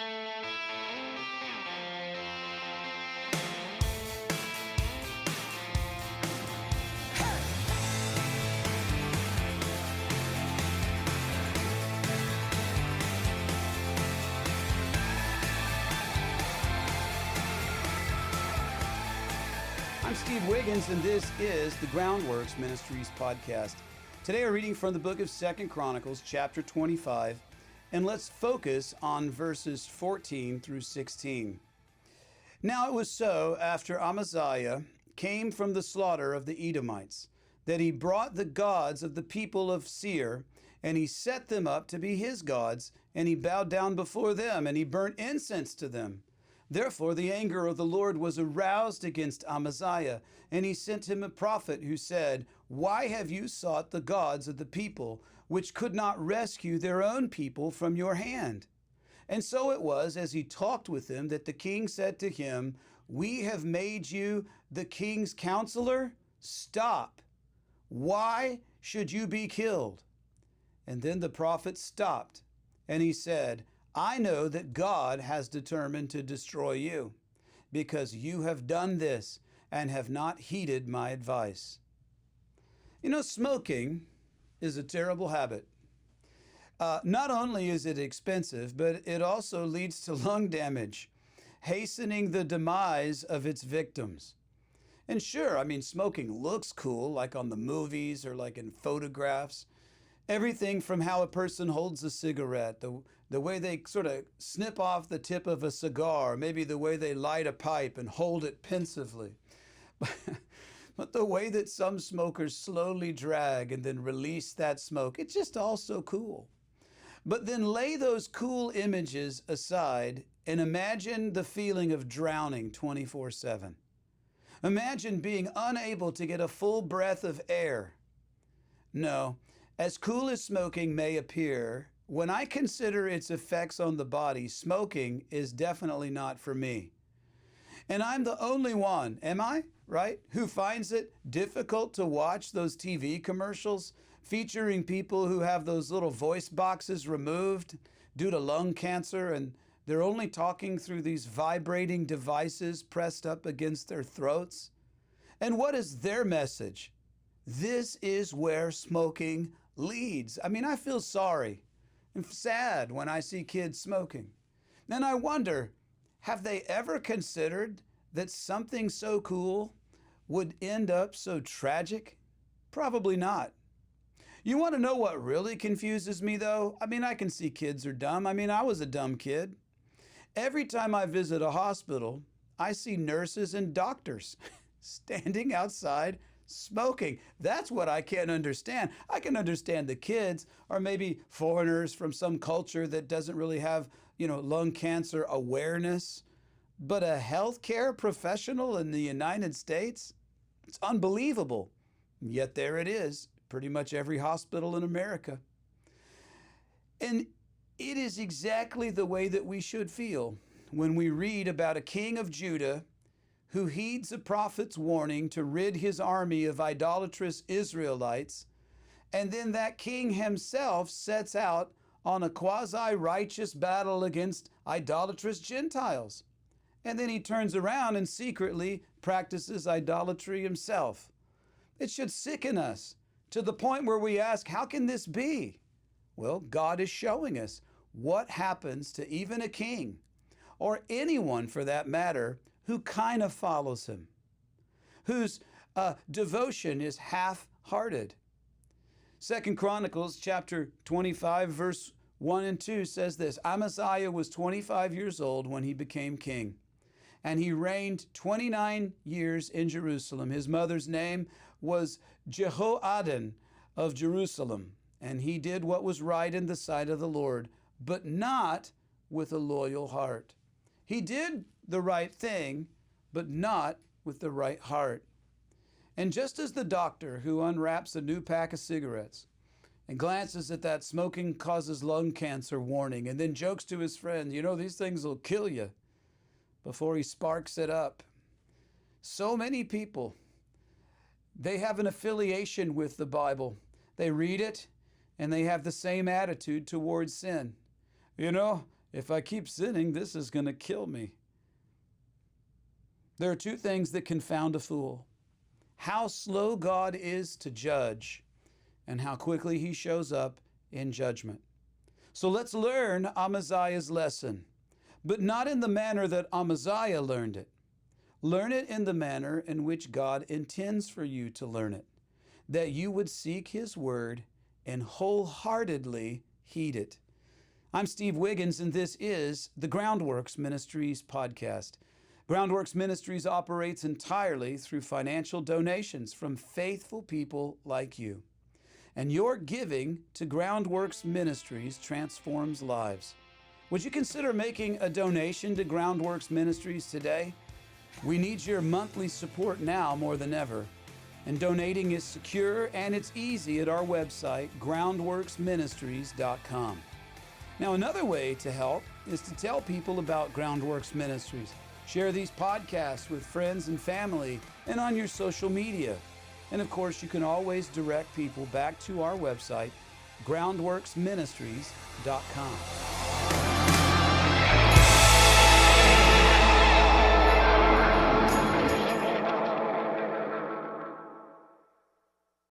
I'm Steve Wiggins, and this is the Groundworks Ministries podcast. Today we're reading from the book of 2 Chronicles, chapter 25, and let's focus on verses 14 through 16. Now it was so, after Amaziah came from the slaughter of the Edomites, that he brought the gods of the people of Seir, and he set them up to be his gods, and he bowed down before them, and he burnt incense to them. Therefore the anger of the Lord was aroused against Amaziah, and he sent him a prophet who said, "Why have you sought the gods of the people, which could not rescue their own people from your hand?" And so it was, as he talked with them, that the king said to him, "We have made you the king's counselor? Stop! Why should you be killed?" And then the prophet stopped, and he said, "I know that God has determined to destroy you, because you have done this and have not heeded my advice." You know, smoking is a terrible habit. Not only is it expensive, but it also leads to lung damage, hastening the demise of its victims. And sure, smoking looks cool, like on the movies or like in photographs. Everything from how a person holds a cigarette, the way they sort of snip off the tip of a cigar, maybe the way they light a pipe and hold it pensively. But the way that some smokers slowly drag and then release that smoke, it's just all so cool. But then lay those cool images aside and imagine the feeling of drowning 24/7. Imagine being unable to get a full breath of air. No. As cool as smoking may appear, when I consider its effects on the body, smoking is definitely not for me. And I'm the only one, am I? Right? Who finds it difficult to watch those TV commercials featuring people who have those little voice boxes removed due to lung cancer, and they're only talking through these vibrating devices pressed up against their throats. And what is their message? This is where smoking leads. I feel sorry and sad when I see kids smoking. Then I wonder, have they ever considered that something so cool would end up so tragic? Probably not. You want to know what really confuses me though? I can see kids are dumb. I was a dumb kid. Every time I visit a hospital, I see nurses and doctors standing outside smoking. That's what I can't understand. I can understand the kids, or maybe foreigners from some culture that doesn't really have, lung cancer awareness. But a healthcare professional in the United States, it's unbelievable. Yet there it is, pretty much every hospital in America. And it is exactly the way that we should feel when we read about a king of Judah who heeds a prophet's warning to rid his army of idolatrous Israelites, and then that king himself sets out on a quasi-righteous battle against idolatrous Gentiles. And then he turns around and secretly practices idolatry himself. It should sicken us to the point where we ask, how can this be? Well, God is showing us what happens to even a king, or anyone for that matter, who kind of follows him, whose devotion is half-hearted. 2 Chronicles chapter 25, verse 1 and 2 says this: Amaziah was 25 years old when he became king, and he reigned 29 years in Jerusalem. His mother's name was Jehoaddan of Jerusalem, and he did what was right in the sight of the Lord, but not with a loyal heart. He did the right thing, but not with the right heart. And just as the doctor who unwraps a new pack of cigarettes and glances at that smoking causes lung cancer warning and then jokes to his friend, these things will kill you, before he sparks it up, so many people, they have an affiliation with the Bible. They read it and they have the same attitude towards sin. If I keep sinning, this is going to kill me. There are two things that confound a fool: how slow God is to judge, and how quickly he shows up in judgment. So let's learn Amaziah's lesson, but not in the manner that Amaziah learned it. Learn it in the manner in which God intends for you to learn it, that you would seek his word and wholeheartedly heed it. I'm Steve Wiggins, and this is the Groundworks Ministries podcast. Groundworks Ministries operates entirely through financial donations from faithful people like you. And your giving to Groundworks Ministries transforms lives. Would you consider making a donation to Groundworks Ministries today? We need your monthly support now more than ever. And donating is secure and it's easy at our website, groundworksministries.com. Now, another way to help is to tell people about Groundworks Ministries. Share these podcasts with friends and family and on your social media. And of course, you can always direct people back to our website, groundworksministries.com.